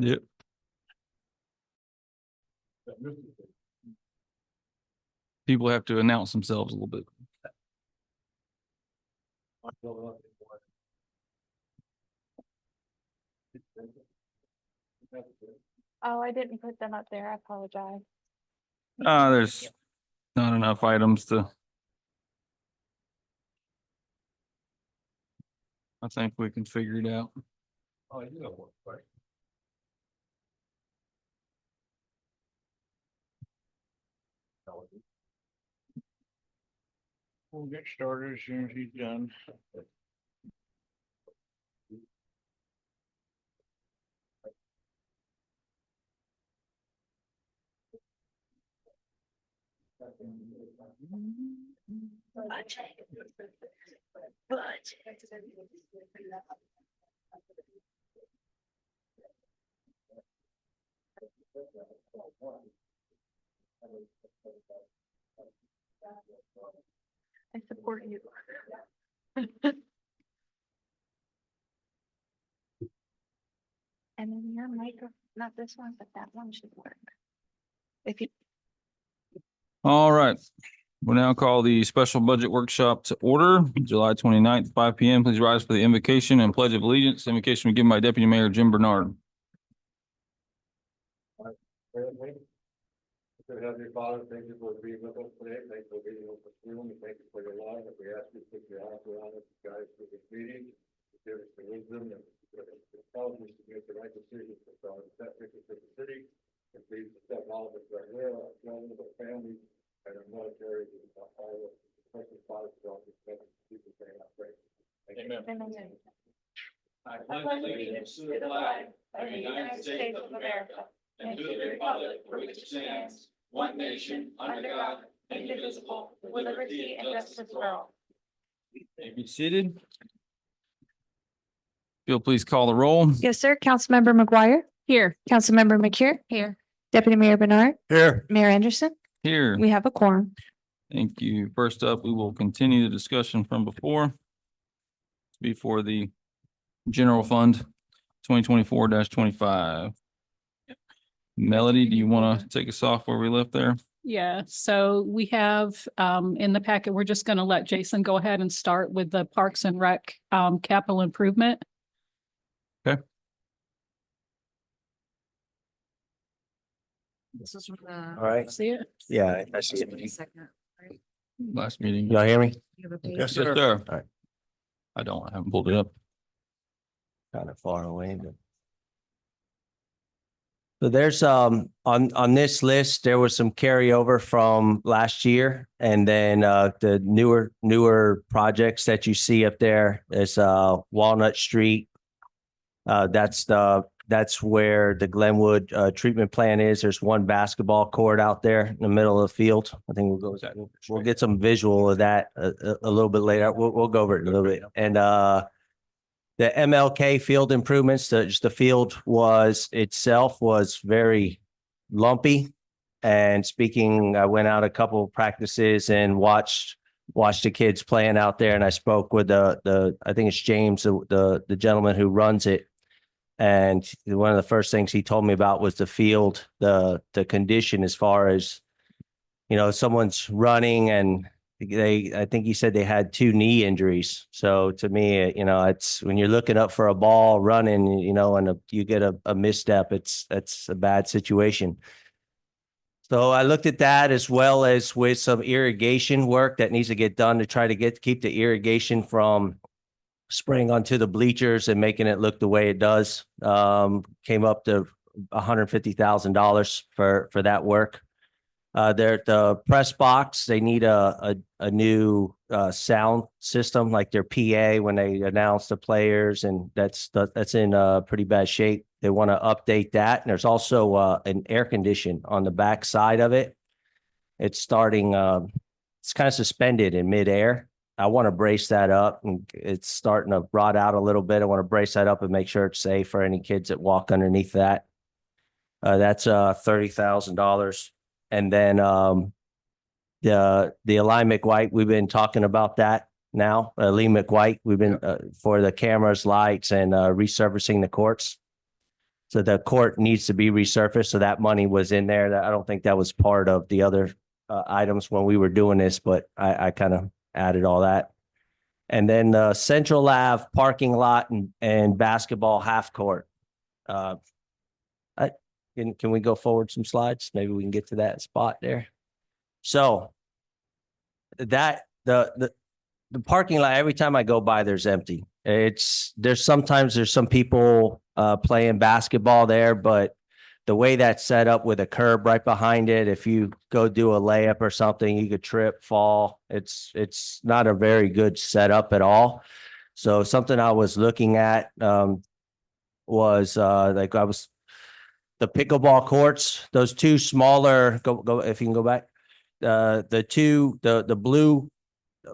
Yep. People have to announce themselves a little bit. Oh, I didn't put them up there. I apologize. There's not enough items to. I think we can figure it out. Oh, you know what, right? We'll get started as soon as he's done. I support you. And then your micro, not this one, but that one should work. If you, All right. We'll now call the special budget workshop to order, July 29th, 5 p.m. Please rise for the invocation and pledge of allegiance. Invocation will be given by Deputy Mayor Jim Bernard. Good Heavenly Father, thank you for being with us today. Thank you for being with us room, and thank you for your love. And we ask you to put your arms around us, guys, for this meeting. Give us the wisdom and intelligence to make the right decisions for our best interest of the city. And please accept all of us right here, our children, our families, and our military, and all of the precious fathers for all these people saying I pray. Amen. I pledge allegiance to the flag of the United States of America and to the republic for which it stands, one nation, under God, indivisible, with liberty and justice for all. Be seated. Bill, please call the roll. yes, sir. Councilmember McGuire. Here. Councilmember McCure. Here. Deputy Mayor Bernard. Here. Mayor Anderson. Here. We have a quorum. Thank you. First up, we will continue the discussion from before the general fund 2024-25. Melody, do you want to take us off where we left there? Yeah, so we have in the packet, we're just going to let Jason go ahead and start with the Parks and Rec capital improvement. This is All right. See it? Yeah, I see it. second, right? Last meeting. Y'all hear me? You have a page? Yes, Yes, sir. sir. All right. I haven't pulled it up. Kind of far away, but. So there's on this list, there was some carryover from last year, and then the newer projects that you see up there is Walnut Street. That's where the Glenwood treatment plant is. There's one basketball court out there in the middle of the field. I think we'll get some visual of that a little bit later. We'll go over it in a little bit. And the MLK field improvements, the field was very lumpy. And speaking, I went out a couple of practices and watched the kids playing out there. And I spoke with I think it's James, the gentleman who runs it. And one of the first things he told me about was the field, the condition as far as, someone's running and I think he said they had 2 knee injuries. So to me, it's when you're looking up for a ball running, and you get a misstep, that's a bad situation. So I looked at that as well as with some irrigation work that needs to get done to try to keep the irrigation from spraying onto the bleachers and making it look the way it does. Came up to $150,000 for that work. They're at the press box. They need a new sound system, like their PA when they announce the players, and that's in pretty bad shape. They want to update that. And there's also an air condition on the back side of it. It's starting. It's kind of suspended in midair. I want to brace that up, and it's starting to rot out a little bit. I want to brace that up and make sure it's safe for any kids that walk underneath that. That's $30,000. And then the Ely McWhite, we've been talking about that now. Lee McWhite, we've been for the cameras, lights, and resurfacing the courts. So the court needs to be resurfaced. So that money was in there. I don't think that was part of the other items when we were doing this, but I kind of added all that. And then the Central Ave parking lot and basketball half court. Can we go forward some slides? Maybe we can get to that spot there. So that the parking lot, every time I go by, there's empty. There's some people playing basketball there, but the way that's set up with a curb right behind it, if you go do a layup or something, you could trip, fall. It's not a very good setup at all. So something I was looking at was the pickleball courts, those two smaller, go if you can go back, the blue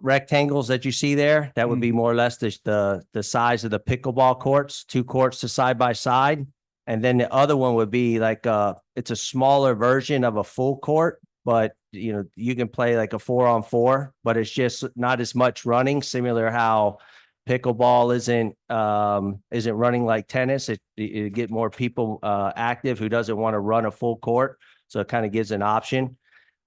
rectangles that you see there, that would be more or less the size of the pickleball courts, 2 courts to side by side. And then the other one would be like it's a smaller version of a full court, but you can play like a 4-on-4, but it's just not as much running, similar how pickleball isn't running like tennis. It get more people active who doesn't want to run a full court. So it kind of gives an option.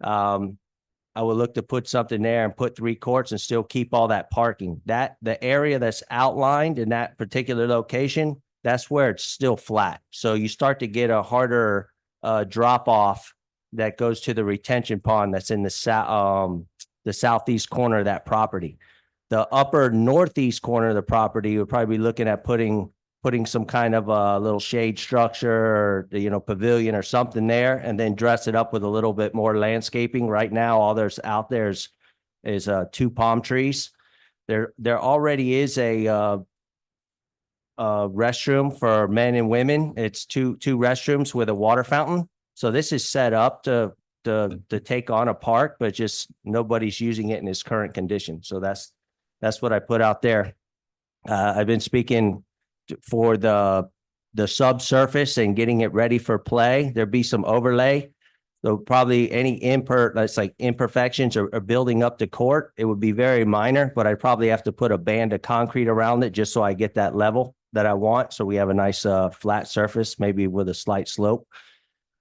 I would look to put something there and put 3 courts and still keep all that parking. The area that's outlined in that particular location, that's where it's still flat. So you start to get a harder drop off that goes to the retention pond that's in the southeast corner of that property. The upper northeast corner of the property, we'll probably be looking at putting some kind of a little shade structure or, pavilion or something there, and then dress it up with a little bit more landscaping. Right now, all there's out there is 2 palm trees. There already is a restroom for men and women. It's two restrooms with a water fountain. So this is set up to take on a park, but just nobody's using it in its current condition. So that's what I put out there. I've been speaking for the subsurface and getting it ready for play. There'll be some overlay. So probably any imperfections or building up the court, it would be very minor, but I'd probably have to put a band of concrete around it just so I get that level that I want. So we have a nice flat surface, maybe with a slight slope.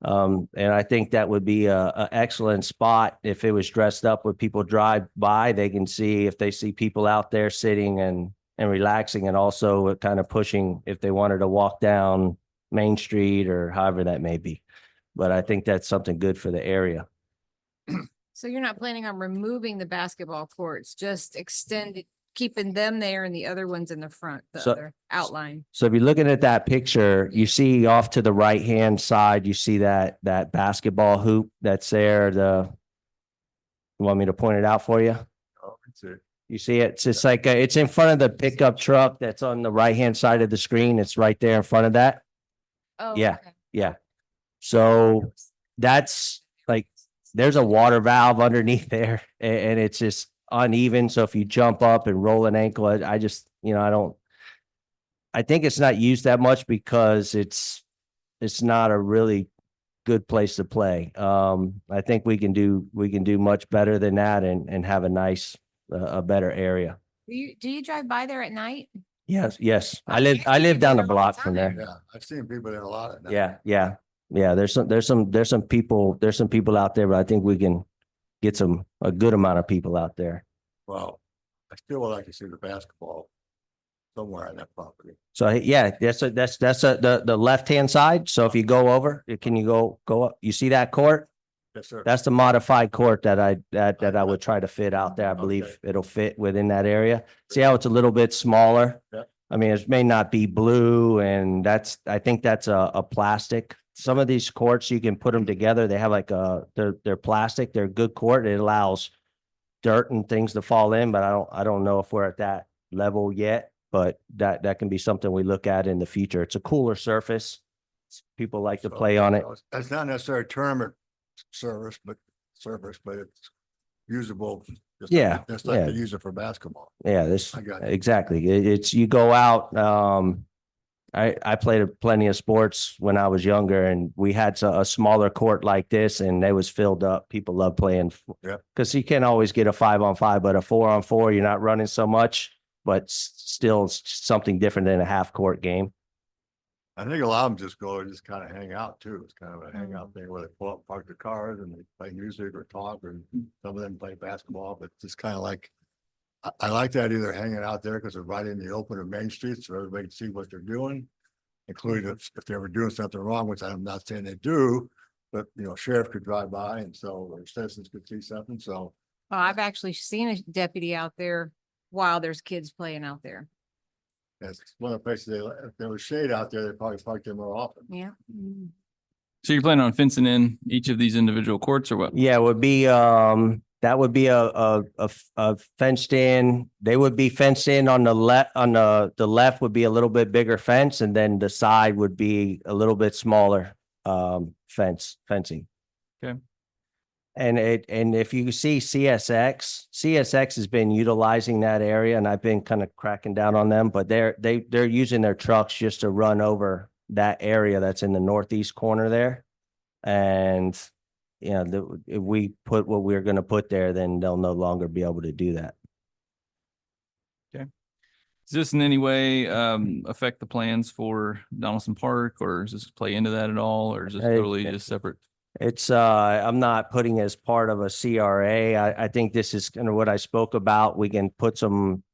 And I think that would be a excellent spot if it was dressed up when people drive by, they can see if they see people out there sitting and relaxing, and also kind of pushing if they wanted to walk down Main Street or however that may be. But I think that's something good for the area. So you're not planning on removing the basketball courts, just keeping them there and the other ones in the front, the So- other outline? So if you're looking at that picture, you see off to the right-hand side, you see that basketball hoop that's there. You want me to point it out for you? Oh, it's it. You see it? It's just like, it's in front of the pickup truck that's on the right-hand side of the screen. It's right there in front of that. Oh, Yeah. okay. Yeah. So that's like, there's a water valve underneath there and it's just uneven. So if you jump up and roll an ankle, I think it's not used that much because it's not a really good place to play. I think we can do much better than that and have a better area. Do you drive by there at night? Yes. I I live see you down the there all the block from time. there. Yeah, I've seen people there a lot at night. Yeah. There's some people out there, but I think we can get a good amount of people out there. Well, I still would like to see the basketball somewhere on that property. So yeah, that's the left-hand side. So if you go over, can you go up? You see that court? Yes, sir. That's the modified court that I would try to fit out there. I believe Okay. it'll fit within that area. See how it's a little bit smaller? Yeah. I mean, it may not be blue, and I think that's a plastic. Some of these courts, you can put them together. They have they're plastic. They're a good court. It allows dirt and things to fall in, but I don't know if we're at that level yet, but that can be something we look at in the future. It's a cooler surface. People like to So- play on it. so It's not necessarily tournament surface, but it's usable. Just Yeah, like yeah. to use it for basketball. Yeah, I got you. exactly. It's, you go out, I played plenty of sports when I was younger, and we had a smaller court like this, and they was filled up. People love playing. Yeah. Because you can't always get a 5-on-5, but a 4-on-4, you're not running so much, but still something different than a half court game. I think a lot of them just go and just kind of hang out too. It's kind of a hangout thing where they pull up, park their cars and they play music or talk, or some of them play basketball, but just kind of like, I like that either hanging out there because they're right in the open of Main Street, so everybody can see what they're doing. Including if they were doing something wrong, which I'm not saying they do, but sheriff could drive by and so, or citizens could see something, so. Well, I've actually seen a deputy out there while there's kids playing out there. That's one of the places if there was shade out there, they probably park there more often. Yeah. So you're planning on fencing in each of these individual courts or what? Yeah, it would be, that would be a fenced in, they would be fenced in on the left, on the left would be a little bit bigger fence, and then the side would be a little bit smaller, fencing. Okay. And if you see CSX has been utilizing that area, and I've been kind of cracking down on them, but they're using their trucks just to run over that area that's in the northeast corner there. And if we put what we're going to put there, then they'll no longer be able to do that. Does this in any way affect the plans for Donaldson Park, or does this play into that at all, or is this Hey, totally just separate? It's, I'm not putting as part of a CRA. I think this is kind of what I spoke about. We can put some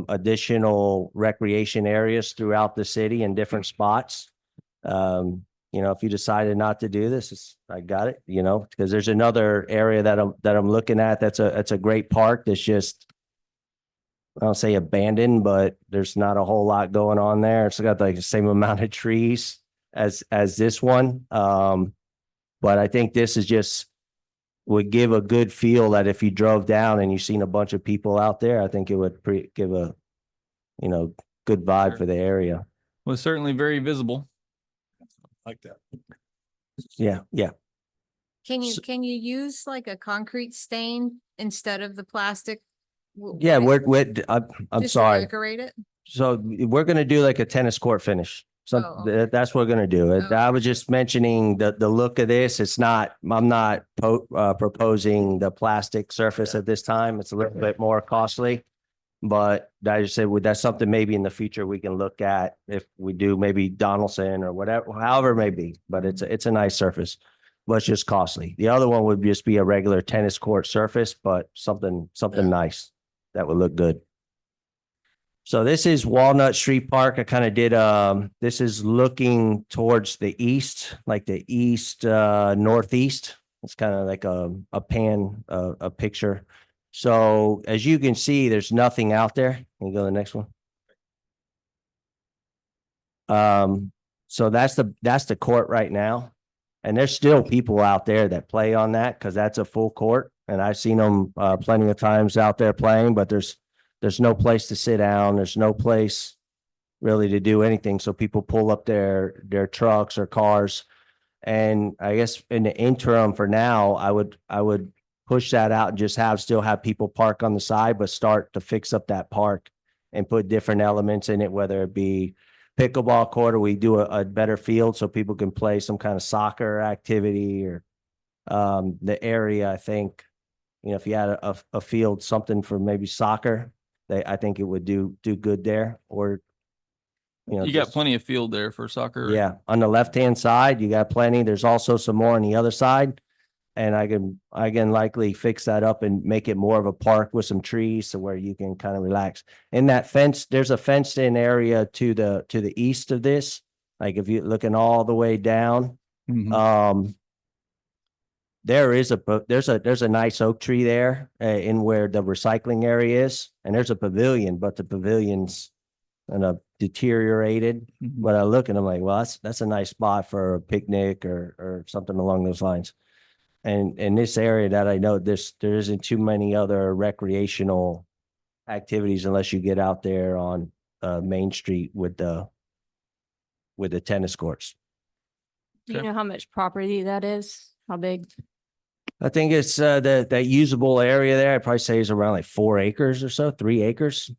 additional recreation areas throughout the city in different spots. If you decided not to do this, I got it, because there's another area that I'm looking at. That's a great park. That's just, I don't say abandoned, but there's not a whole lot going on there. It's got like the same amount of trees as this one. But I think this is just would give a good feel that if you drove down and you seen a bunch of people out there, I think it would give a, good vibe for the area. Well, it's certainly very visible. Like that. Yeah. Can you use like a concrete stain instead of the plastic? Yeah, I'm Just to sorry. decorate it? So we're gonna do like a tennis court finish. So Oh, okay. that's what we're gonna do. Oh, I was just mentioning the look of this. I'm not proposing the plastic surface at this time. It's a little bit more costly. But I just said, that's something maybe in the future we can look at if we do maybe Donaldson or whatever, however it may be. But it's a nice surface, but it's just costly. The other one would just be a regular tennis court surface, but something nice that would look good. So this is Walnut Street Park. I kind of did, this is looking towards the east, like the east, northeast. It's kind of like a picture. So as you can see, there's nothing out there. Can you go to the next one? So that's the court right now. And there's still people out there that play on that because that's a full court. And I've seen them plenty of times out there playing, but there's no place to sit down. There's no place really to do anything. So people pull up their trucks or cars. And I guess in the interim for now, I would push that out and just still have people park on the side, but start to fix up that park and put different elements in it, whether it be pickleball court or we do a better field so people can play some kind of soccer activity or the area. I think, if you had a field, something for maybe soccer, I think it would do good there. Or, You got plenty of field there for soccer. Yeah. On the left-hand side, you got plenty. There's also some more on the other side. And I can likely fix that up and make it more of a park with some trees so where you can kind of relax. In that fence, there's a fenced in area to the east of this. Like if you're looking all the way down, Mhm. there's a nice oak tree there in where the recycling area is, and there's a pavilion, but the pavilion's kind of deteriorated. Mhm. But I look and I'm like, well, that's a nice spot for a picnic or something along those lines. And in this area that I know, there isn't too many other recreational activities unless you get out there on Main Street with the tennis courts. Do you Okay. know how much property that is? How big? I think it's that usable area there. I'd probably say is around like 4 acres or so, 3 acres.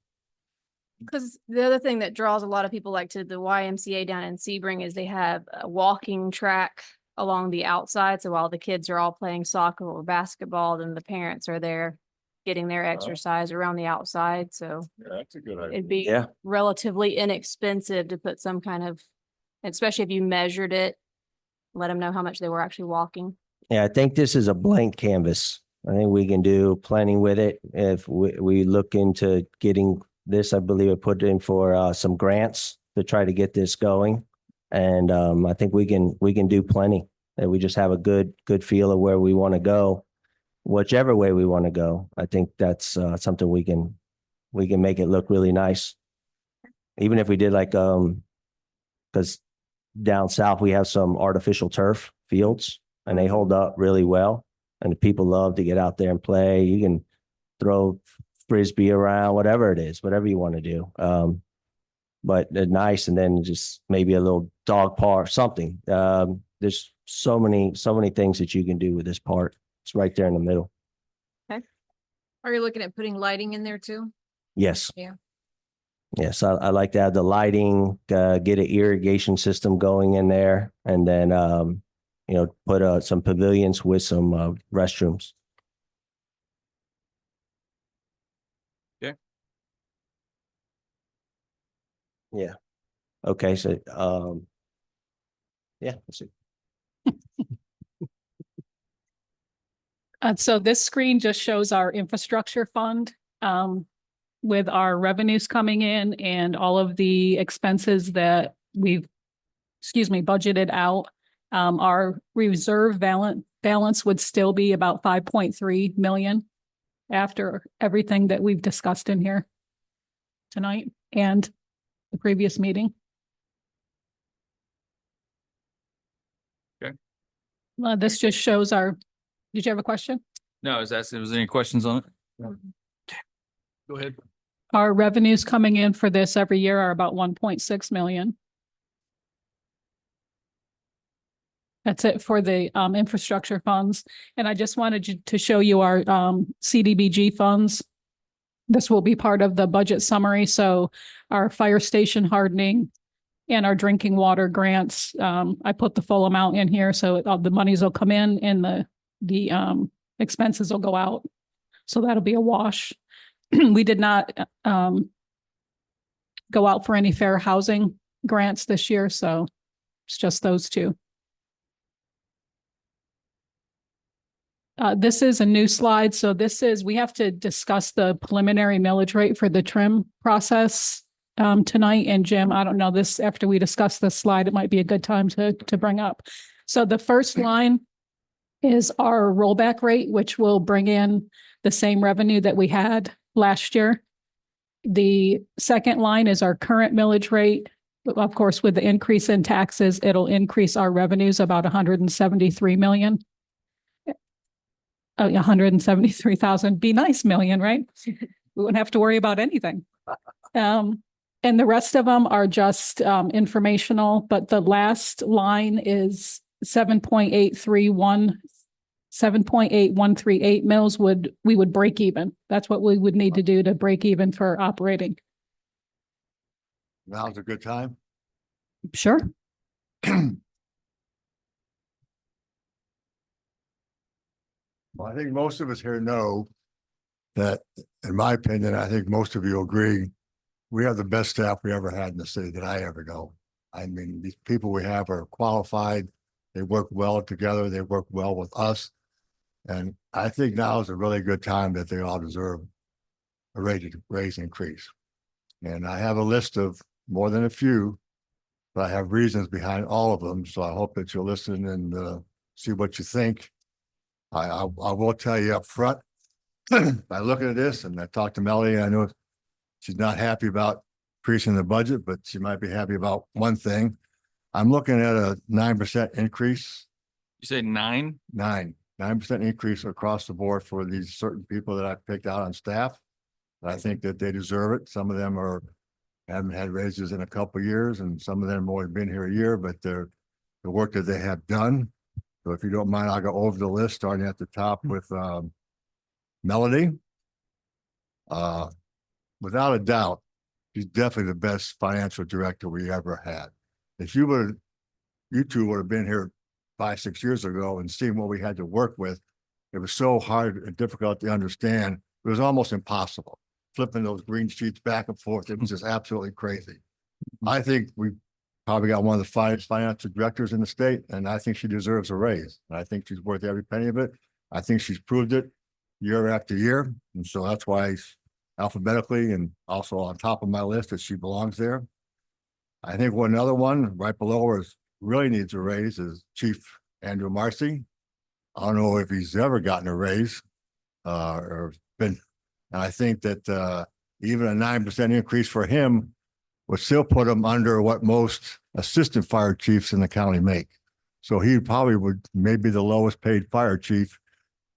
Because the other thing that draws a lot of people like to the YMCA down in Sebring is they have a walking track along the outside. So while the kids are all playing soccer or basketball, then the parents are there getting their exercise around the outside. So Yeah, that's a good idea. it'd be Yeah. relatively inexpensive to put some kind of, especially if you measured it, let them know how much they were actually walking. Yeah, I think this is a blank canvas. I think we can do plenty with it. If we look into getting this, I believe I put in for some grants to try to get this going. And I think we can do plenty. And we just have a good feel of where we want to go, whichever way we want to go. I think that's something we can make it look really nice. Even if we did like because down south we have some artificial turf fields and they hold up really well. And the people love to get out there and play. You can throw frisbee around, whatever it is, whatever you want to do. But they're nice, and then just maybe a little dog park, something. There's so many things that you can do with this park. It's right there in the middle. Are you looking at putting lighting in there too? Yes. Yeah. Yes, I like to have the lighting, get an irrigation system going in there, and then put some pavilions with some restrooms. Yeah. Okay, so yeah, that's it. So this screen just shows our infrastructure fund with our revenues coming in and all of the expenses that we've, budgeted out. Our reserve balance would still be about 5.3 million after everything that we've discussed in here tonight and the previous meeting. Okay. This just shows our, did you have a question? No, I was asking if there's any questions on it. Go ahead. Our revenues coming in for this every year are about 1.6 million. That's it for the infrastructure funds. And I just wanted to show you our CDBG funds. This will be part of the budget summary. So our fire station hardening and our drinking water grants, I put the full amount in here. So the monies will come in and the expenses will go out. So that'll be a wash. We did not go out for any fair housing grants this year. So it's just those two. This is a new slide. So we have to discuss the preliminary millage rate for the trim process tonight. And Jim, I don't know this, after we discuss this slide, it might be a good time to bring up. So the first line is our rollback rate, which will bring in the same revenue that we had last year. The second line is our current millage rate. Of course, with the increase in taxes, it'll increase our revenues about 173 million. 173,000, be nice million, right? We wouldn't have to worry about anything. And the rest of them are just informational, but the last line is 7.8138 mils we would break even. That's what we would need to do to break even for operating. Now's a good time. Sure. Well, I think most of us here know that, in my opinion, I think most of you agree, we have the best staff we ever had in the city that I ever know. I mean, these people we have are qualified. They work well together. They work well with us. And I think now is a really good time that they all deserve a raise increase. And I have a list of more than a few, but I have reasons behind all of them. So I hope that you'll listen and see what you think. I will tell you up front, by looking at this, and I talked to Melody, I know she's not happy about increasing the budget, but she might be happy about one thing. I'm looking at a 9% increase. You say 9? 9% increase across the board for these certain people that I picked out on staff. I think that they deserve it. Some of them haven't had raises in a couple of years, and some of them have only been here a year, but the work that they have done. So if you don't mind, I'll go over the list, starting at the top with Melody. Without a doubt, she's definitely the best financial director we ever had. If you two would have been here 5, 6 years ago and seen what we had to work with, it was so hard and difficult to understand. It was almost impossible. Flipping those green sheets back and forth, it was just absolutely crazy. I think we probably got one of the finest financial directors in the state, and I think she deserves a raise. And I think she's worth every penny of it. I think she's proved it year after year. And so that's why alphabetically and also on top of my list that she belongs there. I think another one right below her really needs a raise is Chief Andrew Marcy. I don't know if he's ever gotten a raise or been, and I think that even a 9% increase for him would still put him under what most assistant fire chiefs in the county make. So he probably would maybe the lowest paid fire chief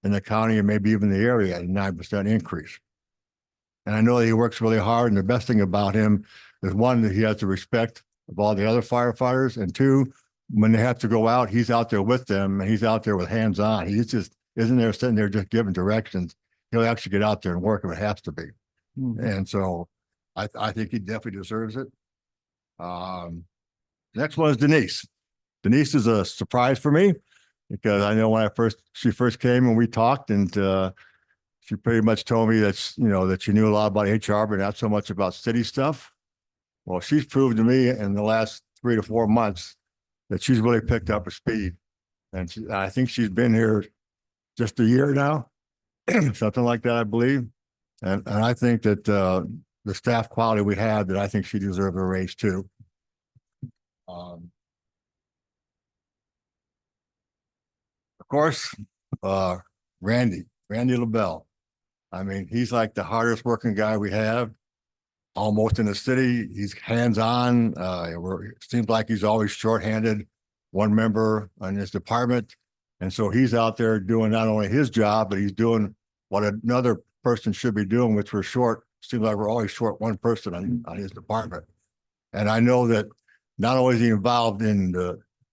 in the county and maybe even the area at a 9% increase. And I know that he works really hard. And the best thing about him is one, that he has the respect of all the other firefighters. And two, when they have to go out, he's out there with them and he's out there with hands on. He just isn't there sitting there just giving directions. He'll actually get out there and work if it has to be. And so I think he definitely deserves it. Next one is Denise. Denise is a surprise for me because I know when she first came and we talked, and she pretty much told me that, you know, that she knew a lot about HR, but not so much about city stuff. Well, she's proved to me in the last 3 to 4 months that she's really picked up her speed. And I think she's been here just a year now, something like that, I believe. And I think that the staff quality we had, that I think she deserves a raise too. Of course, Randy LaBelle. I mean, he's like the hardest working guy we have, almost in the city. He's hands-on. It seems like he's always shorthanded one member on his department. And so he's out there doing not only his job, but he's doing what another person should be doing, which we're short. Seems like we're always short one person on his department. And I know that not only is he involved in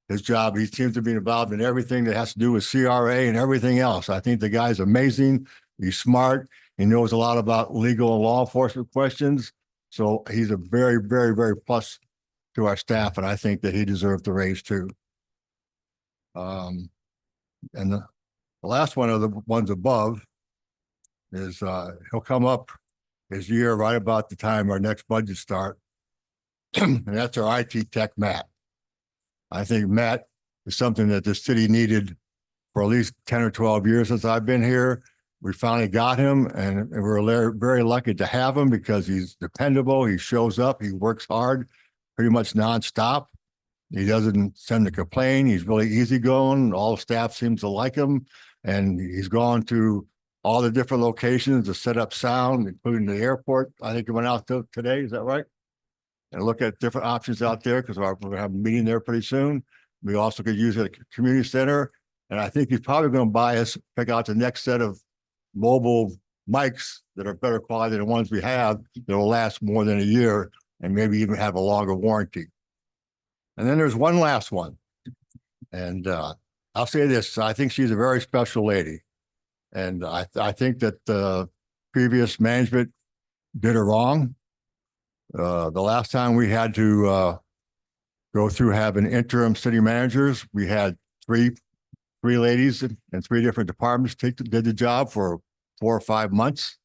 his job, he seems to be involved in everything that has to do with CRA and everything else. I think the guy's amazing. He's smart. He knows a lot about legal and law enforcement questions. So he's a very, very, very plus to our staff. And I think that he deserves the raise too. And the last one of the ones above is he'll come up his year right about the time our next budget start. And that's our IT tech, Matt. I think Matt is something that the city needed for at least 10 or 12 years since I've been here. We finally got him, and we're very lucky to have him because he's dependable. He shows up, he works hard, pretty much nonstop. He doesn't send a complaint. He's really easygoing. All the staff seems to like him, and he's gone to all the different locations to set up sound, including the airport. I think he went out today. Is that right? And look at different options out there because we're going to have a meeting there pretty soon. We also could use it at the community center. And I think he's probably going to pick out the next set of mobile mics that are better quality than the ones we have that will last more than a year and maybe even have a longer warranty. And then there's one last one. And I'll say this, I think she's a very special lady. And I think that the previous management did her wrong. The last time we had to go through having interim city managers, we had three ladies in 3 different departments did the job for 4 or 5 months.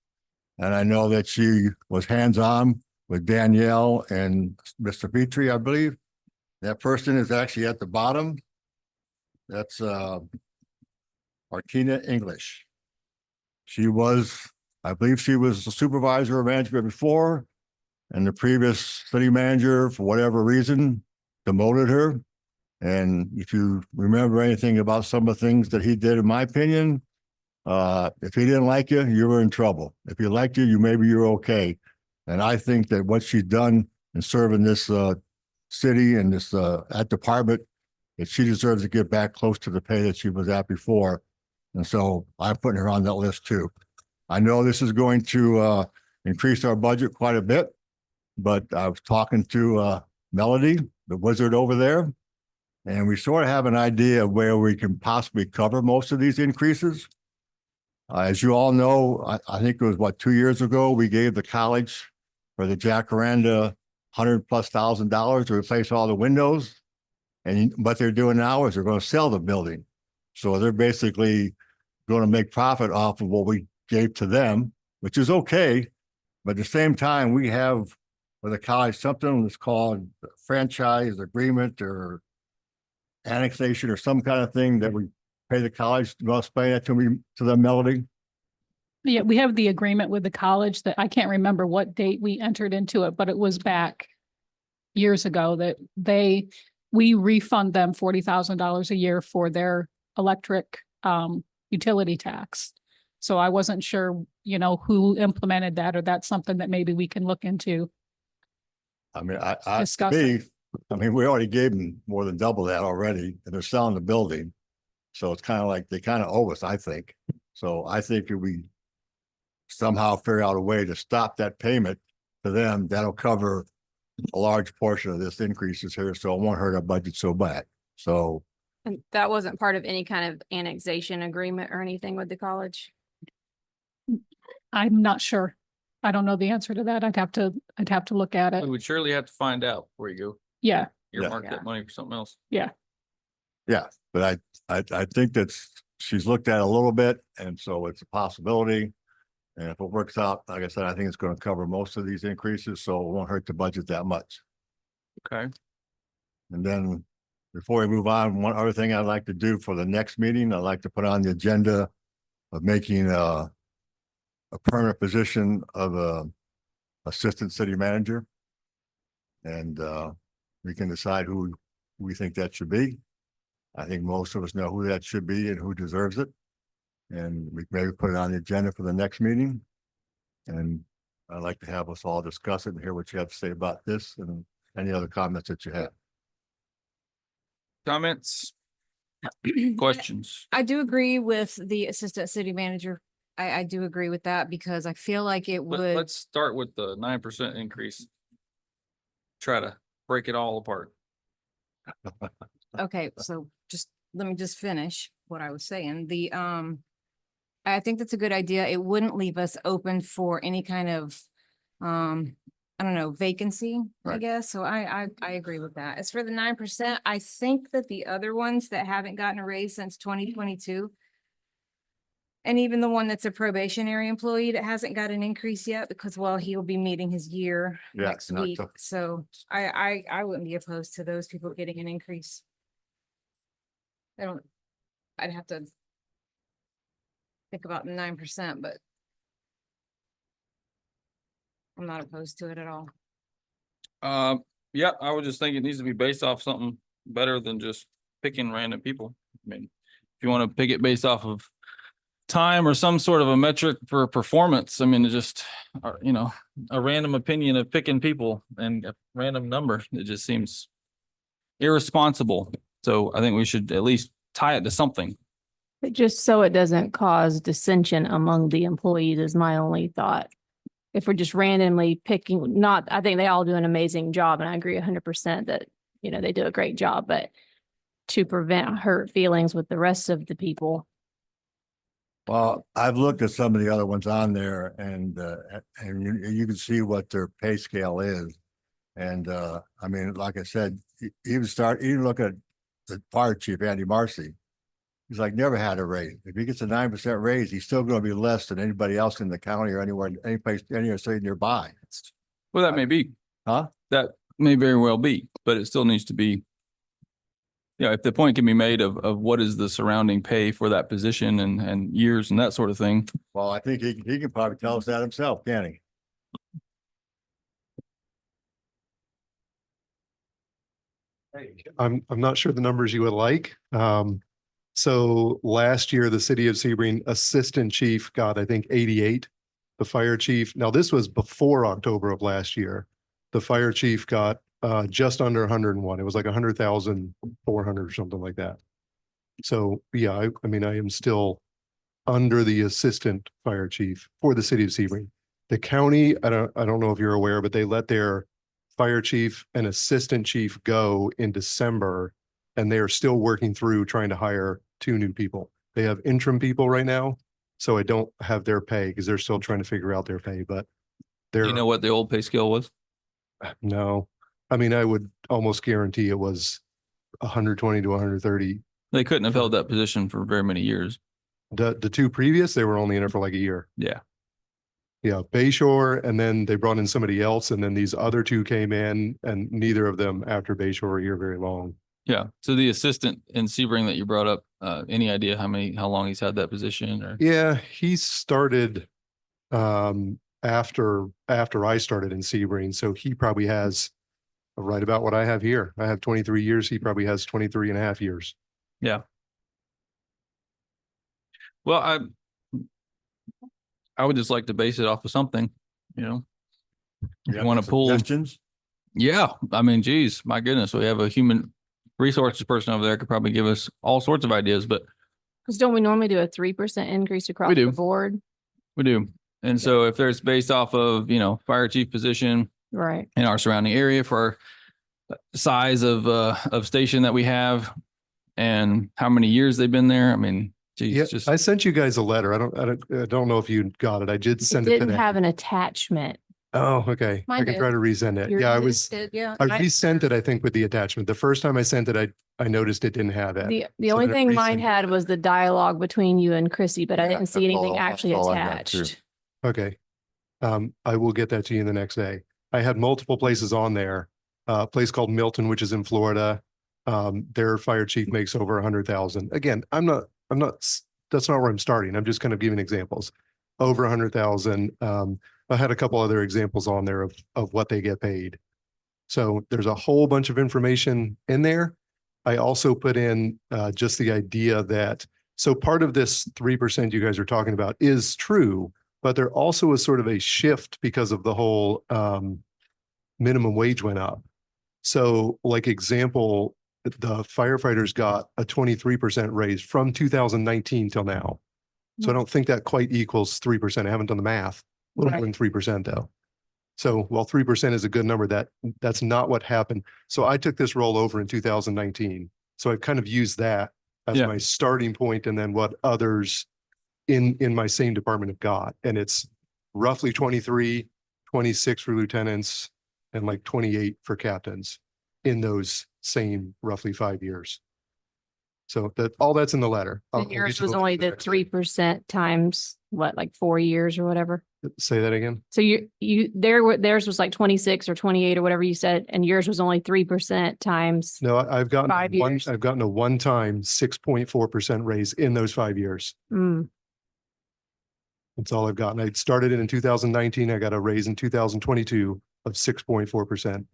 And I know that she was hands-on with Danielle and Mr. Petrie, I believe. That person is actually at the bottom. That's Martina English. I believe she was the supervisor of management before, and the previous city manager, for whatever reason, demoted her. And if you remember anything about some of the things that he did, in my opinion, if he didn't like you were in trouble. If he liked you, maybe you're okay. And I think that what she's done in serving this city and this that department, that she deserves to get back close to the pay that she was at before. And so I'm putting her on that list too. I know this is going to increase our budget quite a bit, but I was talking to Melody, the wizard over there, and we sort of have an idea of where we can possibly cover most of these increases. As you all know, I think it was 2 years ago, we gave the college for the Jacaranda, $100,000+ to replace all the windows. And what they're doing now is they're going to sell the building. So they're basically going to make profit off of what we gave to them, which is okay. But at the same time, we have with the college something that's called franchise agreement or annexation or some kind of thing that we pay the college. You want to explain that to me, to them, Melody? Yeah, we have the agreement with the college that I can't remember what date we entered into it, but it was back years ago that we refund them $40,000 a year for their electric utility tax. So I wasn't sure, who implemented that, or that's something that maybe we can look into. I mean, Discuss we already gave them more than double that already, and they're selling the building. So it's kind of like they kind of owe us, I think. So I think if we somehow figure out a way to stop that payment to them, that'll cover a large portion of this increases here. So it won't hurt our budget so bad. So And that wasn't part of any kind of annexation agreement or anything with the college? I'm not sure. I don't know the answer to that. I'd have to look at We it. would surely have to find out before you go Yeah, earmark Yeah. that money for something else. yeah, but I think she's looked at it a little bit, and so it's a possibility. And if it works out, like I said, I think it's going to cover most of these increases, so it won't hurt the budget that much. Okay. And then before we move on, one other thing I'd like to do for the next meeting, I'd like to put on the agenda of making a permanent position of a assistant city manager. And we can decide who we think that should be. I think most of us know who that should be and who deserves it. And we maybe put it on the agenda for the next meeting. And I'd like to have us all discuss it and hear what you have to say about this and any other comments that you have. Comments, questions? I do agree with the assistant city manager. I do agree with that because I feel like it would. Let's start with the 9% increase. Try to break it all apart. Okay, so let me just finish what I was saying. I think that's a good idea. It wouldn't leave us open for any kind of, I don't know, vacancy, I Right. guess. So I agree with that. As for the 9%, I think that the other ones that haven't gotten a raise since 2022, and even the one that's a probationary employee that hasn't got an increase yet because, well, he'll be meeting his year Yeah, next not week. till- So I wouldn't be opposed to those people getting an increase. I'd have to think about the 9%, but I'm not opposed to it at all. Yeah, I would just think it needs to be based off something better than just picking random people. I mean, if you want to pick it based off of time or some sort of a metric for performance, I mean, it's just, a random opinion of picking people and a random number, it just seems irresponsible. So I think we should at least tie it to something. But just so it doesn't cause dissension among the employees is my only thought. If we're just randomly picking, I think they all do an amazing job, and I agree 100% that, they do a great job, but to prevent hurt feelings with the rest of the people. Well, I've looked at some of the other ones on there and you can see what their pay scale is. And I mean, like I said, even look at the fire chief, Andy Marcy. He's like never had a raise. If he gets a 9% raise, he's still going to be less than anybody else in the county or anywhere, any city nearby. Well, that may be. Huh? That may very well be, but it still needs to be. If the point can be made of what is the surrounding pay for that position and years and that sort of thing. Well, I think he can probably tell us that himself, can't he? I'm not sure the numbers you would like. So last year, the city of Sebring assistant chief got, I think, 88. The fire chief, now this was before October of last year. The fire chief got just under 101. It was like 100,400 or something like that. So yeah, I mean, I am still under the assistant fire chief for the city of Sebring. The county, I don't know if you're aware, but they let their fire chief and assistant chief go in December, and they are still working through trying to hire 2 new people. They have interim people right now, so I don't have their pay because they're still trying to figure out their pay, but Do There, you know what the old pay scale was? no, I mean, I would almost guarantee it was 120 to 130. They couldn't have held that position for very many years. The two previous, they were only in it for like a year. Yeah. Yeah, Bayshore, and then they brought in somebody else, and then these other two came in, and neither of them after Bayshore were here very long. Yeah. So the assistant in Sebring that you brought up, any idea how long he's had that position or? Yeah, he started after I started in Sebring, so he probably has right about what I have here. I have 23 years. He probably has 23 and a half years. Yeah. Well, I would just like to base it off of something, you know? If you want to pull, Suggestions? yeah, I mean, geez, my goodness, we have a human resources person over there could probably give us all sorts of ideas, but Because don't we normally do a 3% increase across do. the board? we do. And so if there's based off of, fire chief position Right. in our surrounding area for our size of station that we have and how many years they've been there, I mean, geez, Yeah, just, I sent you guys a letter. I don't know if you got it. I did It send it didn't today. have an attachment. Oh, okay. I Mine can did. try to resend it. Yours Yeah, Yeah. I resent it, I think, with the attachment. The first time I sent it, I noticed it didn't have it. The So only then thing mine resend it. had was the dialogue between you and Chrissy, but I Yeah, didn't see that's anything all- actually that's all I got, too. attached. Okay. I will get that to you the next day. I had multiple places on there. A place called Milton, which is in Florida. Their fire chief makes over 100,000. Again, that's not where I'm starting. I'm just kind of giving examples. Over 100,000. I had a couple other examples on there of what they get paid. So there's a whole bunch of information in there. I also put in just the idea that, so part of this 3% you guys are talking about is true, but there also is sort of a shift because of the whole minimum wage went up. So like example, the firefighters got a 23% raise from 2019 till now. So I don't think that quite equals 3%. I haven't done the math. A little more than 3% though. So while 3% is a good number, that's not what happened. So I took this roll over in 2019. So I've kind of used that as Yeah. my starting point and then what others in my same department have got. And it's roughly 23, 26 for lieutenants and like 28 for captains in those same roughly 5 years. So all that's in the letter. I'll get Yours you was the- only the 3% times what, like 4 years or whatever? Say that again. So theirs was like 26 or 28 or whatever you said, and yours was only 3% times. No, I've gotten 5 years. I've gotten a one-time 6.4% raise in those 5 years. Mm, That's all I've gotten. I started it in 2019. I got a raise in 2022 of 6.4%.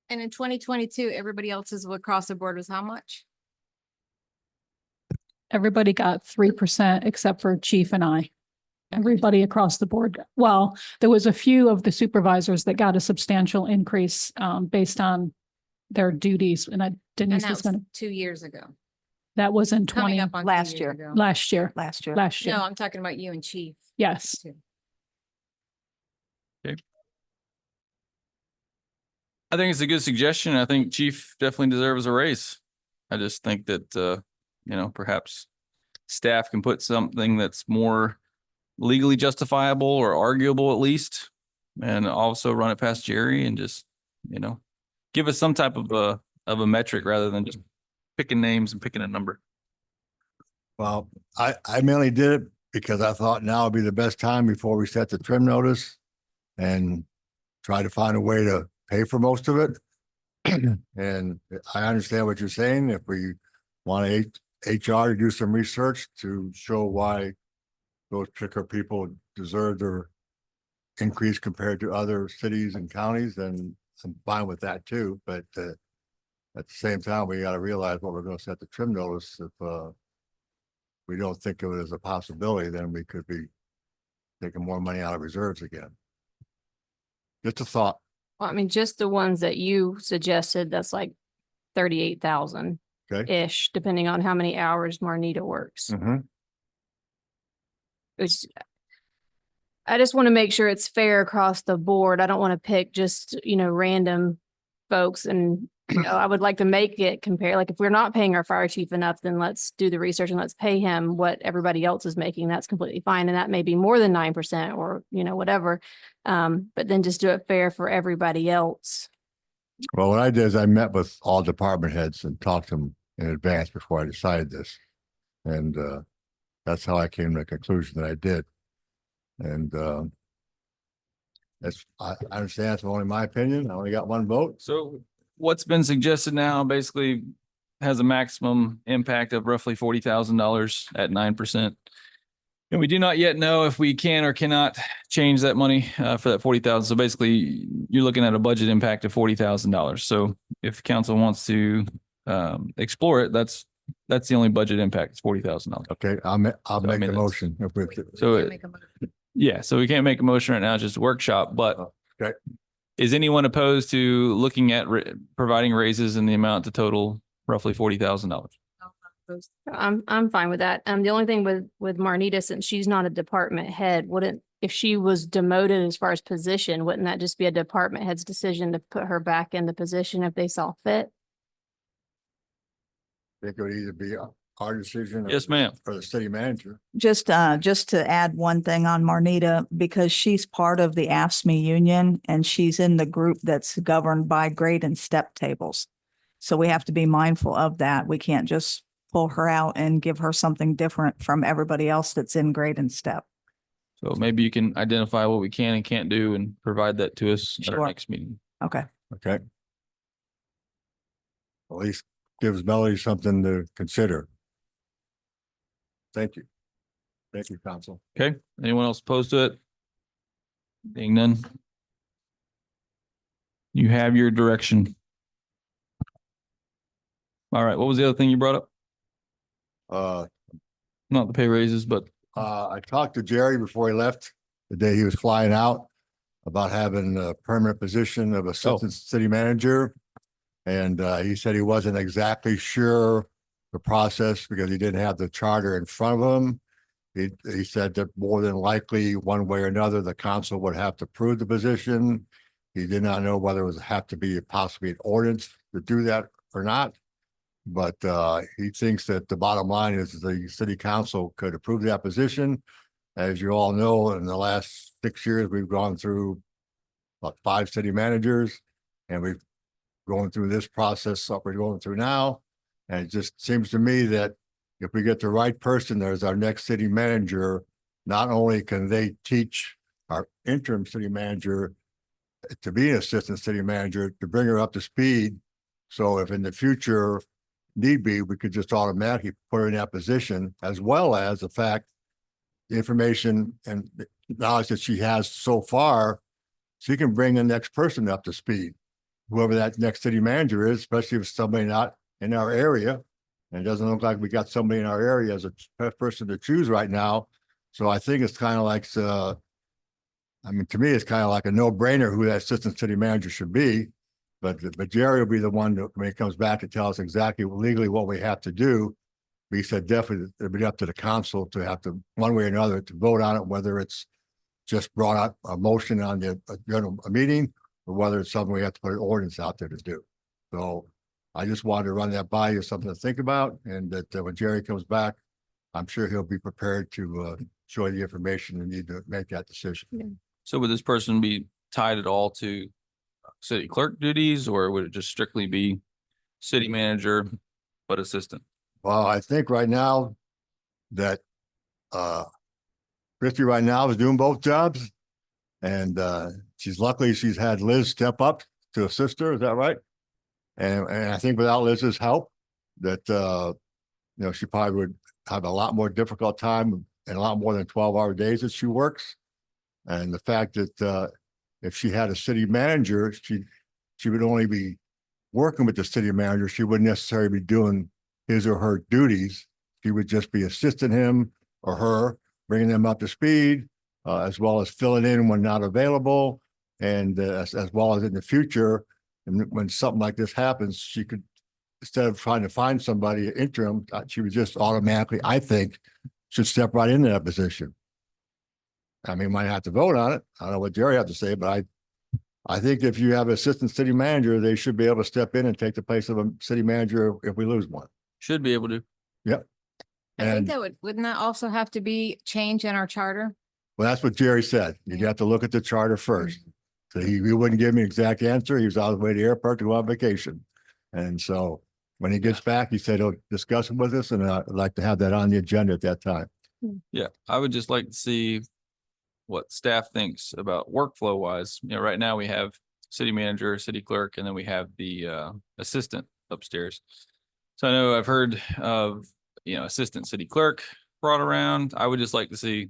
And in 2022, everybody else's across the board was how much? Everybody got 3% except for chief and I. Everybody across the board. Well, there was a few of the supervisors that got a substantial increase based on their duties. And And Denise that was was gonna, 2 years ago. that was in Coming 20, up on 2 last years year. ago. last year, Last year. last No, year. I'm talking about you and Chief. Yes. too. I think it's a good suggestion. I think chief definitely deserves a raise. I just think that, perhaps staff can put something that's more legally justifiable or arguable at least. And also run it past Jerry and just, give us some type of a metric rather than just picking names and picking a number. Well, I mainly did it because I thought now would be the best time before we set the trim notice and try to find a way to pay for most of it. And I understand what you're saying. If we want HR to do some research to show why those particular people deserve their increase compared to other cities and counties, then I'm fine with that too. But at the same time, we got to realize what we're going to set the trim notice. If we don't think of it as a possibility, then we could be taking more money out of reserves again. Just a thought. Well, I mean, just the ones that you suggested, that's like 38,000 Okay. ish, depending on how many hours Marnita works. It's, I just want to make sure it's fair across the board. I don't want to pick just, random folks and you know, I would like to make it compare, like if we're not paying our fire chief enough, then let's do the research and let's pay him what everybody else is making. That's completely fine. And that may be more than 9% or, you know, whatever. But then just do it fair for everybody else. Well, what I did is I met with all department heads and talked to them in advance before I decided this. And that's how I came to the conclusion that I did. And I understand it's only my opinion. I only got one vote. So what's been suggested now basically has a maximum impact of roughly $40,000 at 9%. And we do not yet know if we can or cannot change that money for that 40,000. So basically you're looking at a budget impact of $40,000. So if council wants to explore it, that's the only budget impact. It's $40,000. Okay, I'll make I the mean, that's- motion. If we, So Can't make a motion. yeah, so we can't make a motion right now, it's just a workshop, but Okay. is anyone opposed to looking at providing raises in the amount to total roughly $40,000? I'm fine with that. The only thing with Marnita, since she's not a department head, if she was demoted as far as position, wouldn't that just be a department head's decision to put her back in the position if they saw fit? it could either be our decision. Yes, ma'am. Or the city manager. Just to add one thing on Marnita, because she's part of the AFSCME union and she's in the group that's governed by grade and step tables. So we have to be mindful of that. We can't just pull her out and give her something different from everybody else that's in grade and step. So maybe you can identify what we can and can't do and provide that to us at our Sure. next meeting. Okay. Okay. At least gives Melody something to consider. Thank you. Thank you, council. Okay, anyone else opposed to it? Being none. You have your direction. All right, what was the other thing you brought up? Not the pay raises, but I talked to Jerry before he left the day he was flying out about having a permanent position of assistant city manager. And he said he wasn't exactly sure the process because he didn't have the charter in front of him. He said that more than likely, one way or another, the council would have to approve the position. He did not know whether it would have to be possibly an ordinance to do that or not. But he thinks that the bottom line is the city council could approve that position. As you all know, in the last 6 years, we've gone through about 5 city managers and we've going through this process that we're going through now. And it just seems to me that if we get the right person as our next city manager, not only can they teach our interim city manager to be an assistant city manager, to bring her up to speed. So if in the future need be, we could just automatically put her in that position, as well as the fact, the information and knowledge that she has so far, she can bring the next person up to speed, whoever that next city manager is, especially if somebody not in our area. And it doesn't look like we got somebody in our area as a person to choose right now. So I think it's kind of like, I mean, to me, it's kind of like a no-brainer who that assistant city manager should be. But Jerry will be the one that, when he comes back, to tell us exactly legally what we have to do. But he said definitely it'll be up to the council to have to, one way or another, to vote on it, whether it's just brought up a motion on the general meeting, or whether it's something we have to put an ordinance out there to do. So I just wanted to run that by you, something to think about, and that when Jerry comes back, I'm sure he'll be prepared to show you the information you need to make that decision. so would this person be tied at all to city clerk duties, or would it just strictly be city manager but assistant? Well, I think right now that Christie right now is doing both jobs. And she's had Liz step up to assist her, is that right? And I think without Liz's help, that she probably would have a lot more difficult time and a lot more than 12-hour days that she works. And the fact that if she had a city manager, she would only be working with the city manager. She wouldn't necessarily be doing his or her duties. She would just be assisting him or her, bringing them up to speed, as well as filling in when not available. And as well as in the future, and when something like this happens, she could, instead of trying to find somebody interim, she would just automatically, I think, should step right into that position. I mean, might have to vote on it. I don't know what Jerry had to say, but I think if you have assistant city manager, they should be able to step in and take the place of a city manager if we lose one. Should be able to. I think And that wouldn't that also have to be change in our charter? well, that's what Jerry said. You'd have to look at the charter first. So he wouldn't give me an exact answer. He was on his way to the airport to go on vacation. And so when he gets back, he said he'll discuss it with us, and I'd like to have that on the agenda at that time. Yeah, I would just like to see what staff thinks about workflow wise. You know, right now we have city manager, city clerk, and then we have the assistant upstairs. So I know I've heard of, you know, assistant city clerk brought around. I would just like to see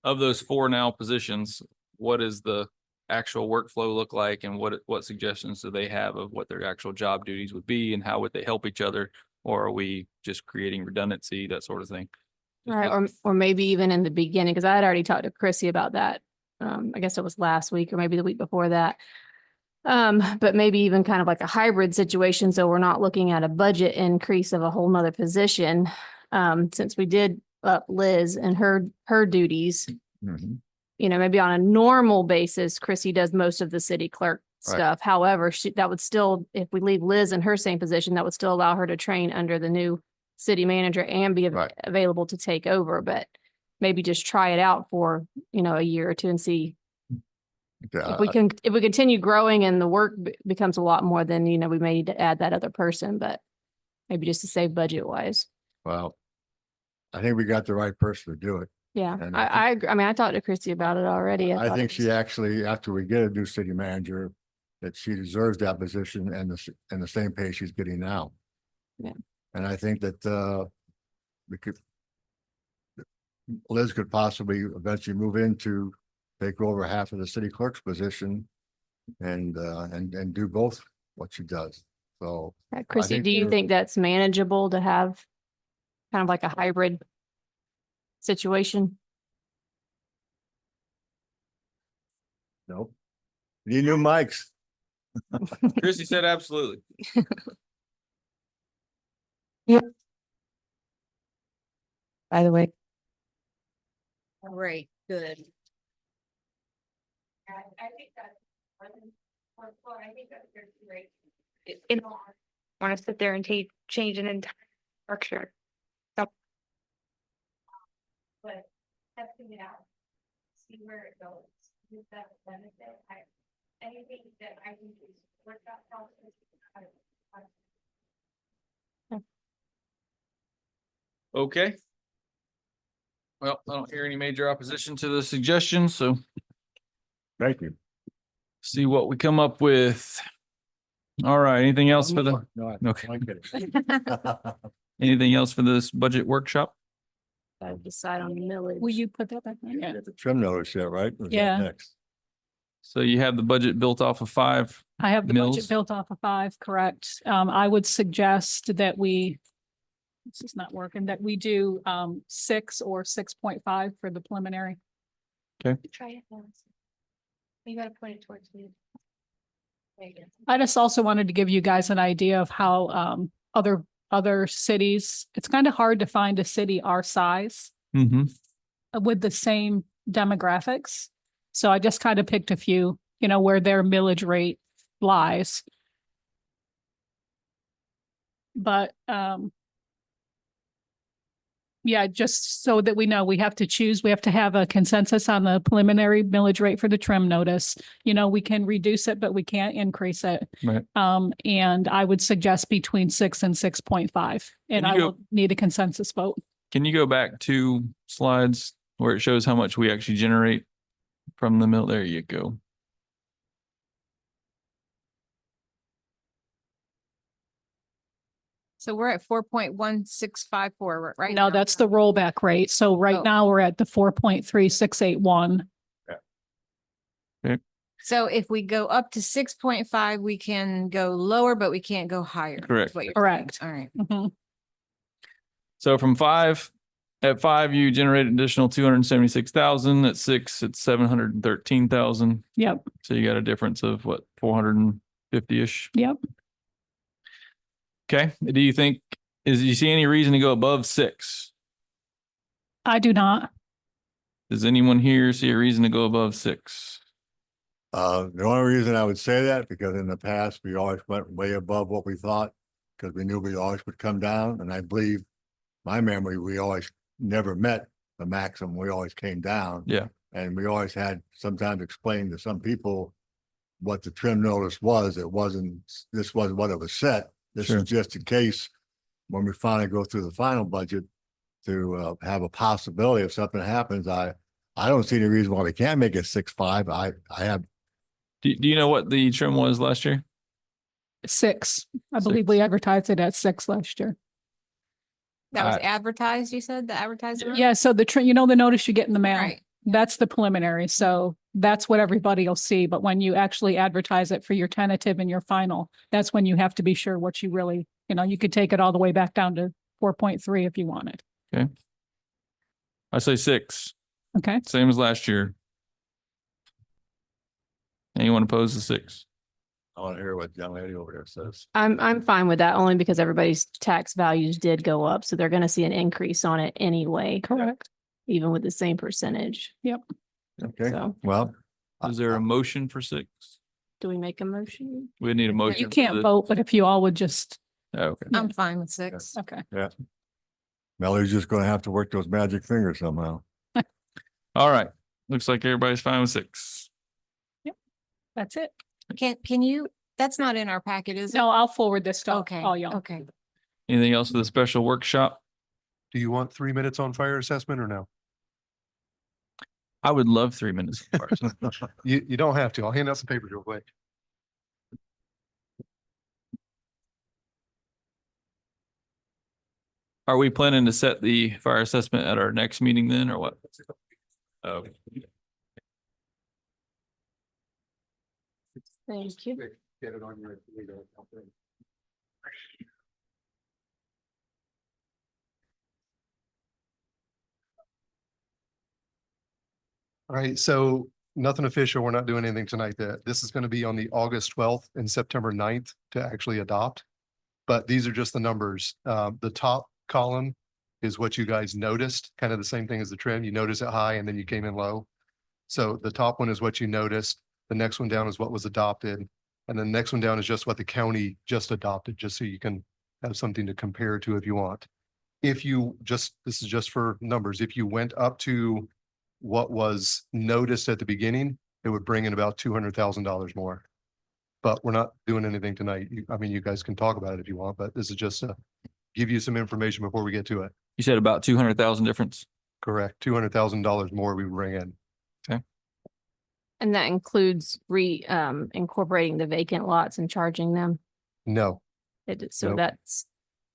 of those 4 now positions, what does the actual workflow look like, and what suggestions do they have of what their actual job duties would be, and how would they help each other? Or are we just creating redundancy, that sort of thing? Right, or maybe even in the beginning, because I had already talked to Chrissy about that. I guess it was last week or maybe the week before that. But maybe even kind of like a hybrid situation, so we're not looking at a budget increase of a whole nother position. Since we did up Liz and her duties, you know, maybe on a normal basis, Chrissy does most of the city clerk Right. stuff. However, that would still, if we leave Liz in her same position, that would still allow her to train under the new city manager and be Right. available to take over, but maybe just try it out for, you know, a year or two and see if we continue growing and the work becomes a lot more, then, you know, we may need to add that other person, but maybe just to save budget wise. Well, I think we got the right person to do it. Yeah, And I mean, I talked to Christy about it already. I thought think it she was- actually, after we get a new city manager, that she deserves that position and the same pay she's getting now. Yeah. And I think that Liz could possibly eventually move into take over half of the city clerk's position and do both what she does. So Christy, think do you they're- think that's manageable to have kind of like a hybrid situation? nope. Need new mics. Chrissy said absolutely. By the way, Great, good. I think that's I think that's great. It want to sit there and change an entire structure. But testing it out, see where it goes, use that benefit, anything that I can do, work that process. Okay. Well, I don't hear any major opposition to the suggestion, so Thank you. see what we come up with. All right, anything else for the, No, Okay. I'm kidding. anything else for this budget workshop? gotta decide on the millage. Will you put that back on? Get the trim notice yet, right? Or is that Yeah. Next. So you have the budget built off of 5. I have the Mills? budget built off of 5, correct. I would suggest that this is not working, that we do 6 or 6.5 for the preliminary. Try it once. You gotta point it towards me. There you go. I just also wanted to give you guys an idea of how other cities, it's kind of hard to find a city our size Mm-hmm. with the same demographics. So I just kind of picked a few, you know, where their millage rate lies. But yeah, just so that we know, we have to have a consensus on the preliminary millage rate for the trim notice. You know, we can reduce it, but we can't increase it. Right. And I would suggest between 6 and 6.5, and Can you I go- will need a consensus vote. Can you go back 2 slides where it shows how much we actually generate from the mill? There you go. So we're at 4.1654 right No, now. that's the rollback rate. So right Oh. now we're at the 4.3681. So if we go up to 6.5, we can go lower, but we can't go higher. is Correct. what you're saying. Correct. All right. Mhm. So from 5, at 5, you generate additional 276,000. At 6, it's 713,000. Yep, So you got a difference of what, 450-ish? yep. Okay. Do you you see any reason to go above 6? I do not. Does anyone here see a reason to go above 6? The only reason I would say that, because in the past, we always went way above what we thought, because we knew we always would come down, and I believe, my memory, we always never met the maximum, we always came down. Yeah. And we always had sometimes explained to some people what the trim notice was. This wasn't what it was set. This Sure. is just in case, when we finally go through the final budget, to have a possibility if something happens. I don't see any reason why we can't make it 6.5. I have, Do you know what the trim was last year? 6. I believe we advertised it at 6 last year. That was I- advertised, you said, the advertisement? Yeah, so the trim, you know, the notice you get in the mail, Right. that's the preliminary. So that's what everybody will see. But when you actually advertise it for your tentative and your final, that's when you have to be sure what you really, you know, you could take it all the way back down to 4.3 if you wanted. I say 6, Okay. same as last year. Anyone opposed to 6? I want to hear what the young lady over there says. I'm fine with that only because everybody's tax values did go up, so they're gonna see an increase on it anyway, Correct. even with the same percentage. Okay, So well, Is there a motion for 6? do we make a motion? We need a motion. You for can't the- vote, but if you all would just, Oh, okay. I'm fine with 6. okay. Melly's just gonna have to work those magic fingers somehow. All right. Looks like everybody's fine with 6. That's it. Can you, that's not in our packet, is it? No, I'll forward this to Okay, all y'all. okay. Anything else for the special workshop? Do you want 3 minutes on fire assessment or no? I would love 3 minutes. You don't have to. I'll hand out some papers real quick. Are we planning to set the fire assessment at our next meeting then, or what? Oh, Thank you. Get it on your. All right, so nothing official. We're not doing anything tonight. This is going to be on the August 12th and September 9th to actually adopt. But these are just the numbers. The top column is what you guys noticed, kind of the same thing as the trim. You notice it high and then you came in low. So the top one is what you noticed. The next one down is what was adopted. And the next one down is just what the county just adopted, just so you can have something to compare to if you want. If you just, this is just for numbers, if you went up to what was noticed at the beginning, it would bring in about $200,000 more. But we're not doing anything tonight. I mean, you guys can talk about it if you want, but this is just to give you some information before we get to it. you said about 200,000 difference. Correct. $200,000 more we would bring in. And that includes incorporating the vacant lots and charging them. No, So Nope. that's,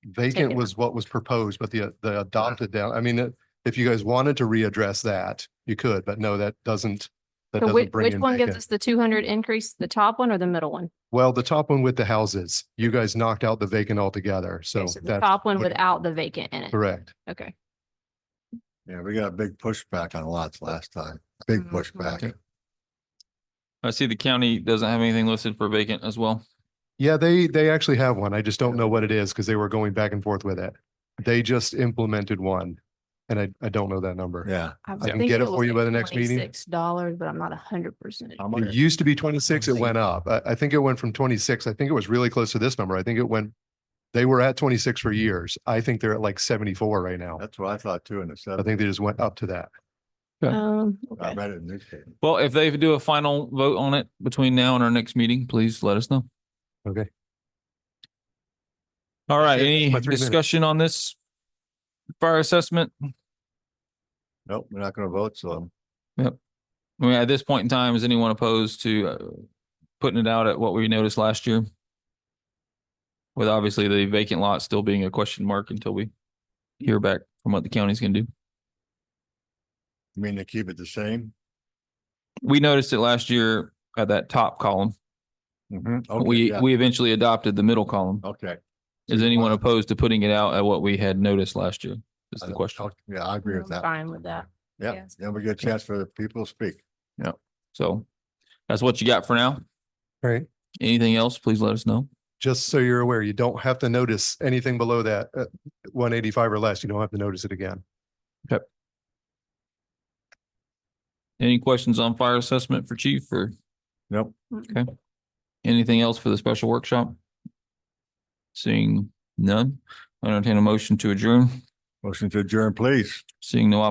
vacant it was what was proposed, but the adopted down, I mean, if you guys wanted to readdress that, you could, but no, that doesn't so which bring in one gives vacant. us the 200 increase, the top one or the middle one? Well, the top one with the houses, you guys knocked out the vacant altogether, so Okay, so the that's top one what- without the vacant in it. correct. Okay. Yeah, we got a big pushback on lots last time. Big Mhm. pushback. I see the county doesn't have anything listed for vacant as well. Yeah, they actually have one. I just don't know what it is because they were going back and forth with it. They just implemented one and I don't know that number. Yeah. can think get it was for you like by the next meeting. $26, but I'm not 100%. How It much? used to be 26, it went up. I think it went from 26. I think it was really close to this number. I think it went, they were at 26 for years. I think they're at like 74 right now. That's what I thought too in the I seventies. think they just went up to that. I Okay. read it in the newspaper. Well, if they do a final vote on it between now and our next meeting, please let us know. Okay. All right, That's any my 3 minutes. discussion on this fire assessment? Nope, we're not gonna vote, so I mean, at this point in time, is anyone opposed to putting it out at what we noticed last year? With obviously the vacant lot still being a question mark until we hear back from what the county's gonna do. you mean to keep it the same? We noticed it last year at that top column. Okay, We yeah, eventually adopted the middle column. okay. Is anyone opposed to putting it out at what we had noticed last year? Is the question. Yeah, I agree with I'm that. fine with that. Yeah, Yes. then we get a chance for the people to speak. So that's what you got for now. All right. Anything else, please let us know. Just so you're aware, you don't have to notice anything below that, 185 or less. You don't have to notice it again. Any questions on fire assessment for chief or Nope. Okay. Anything else for the special workshop? Seeing none, I entertain a motion to adjourn. Motion to adjourn, please. Seeing no